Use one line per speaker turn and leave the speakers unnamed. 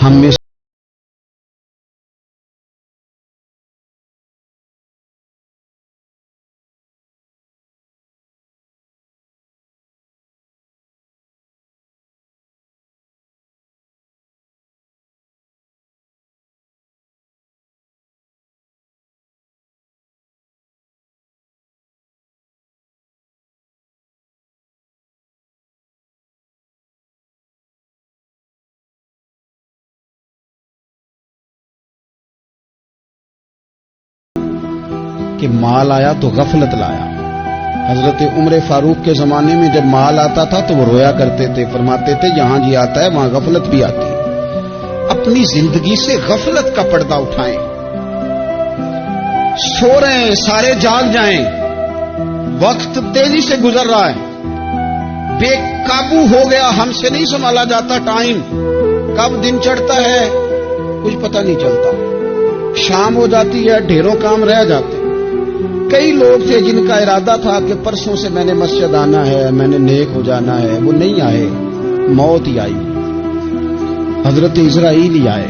ہم میں کہ مال آیا تو غفلت لایا. حضرت عمر فاروق کے زمانے میں جب مال آتا تھا تو وہ رویا کرتے تھے, فرماتے تھے جہاں جی آتا ہے وہاں غفلت بھی آتی ہے. اپنی زندگی سے غفلت کا پردہ اٹھائیں. سو رہے ہیں سارے جاگ جائیں, وقت تیزی سے گزر رہا ہے, بے قابو ہو گیا, ہم سے نہیں سنبھالا جاتا ٹائم. کب دن چڑھتا ہے کچھ پتہ نہیں چلتا, شام ہو جاتی ہے ڈھیروں کام رہ جاتے. کئی لوگ تھے جن کا ارادہ تھا کہ پرسوں سے میں نے مسجد آنا ہے, میں نے نیک ہو جانا ہے, وہ نہیں آئے, موت ہی آئی, حضرت اسرائیل ہی آئے.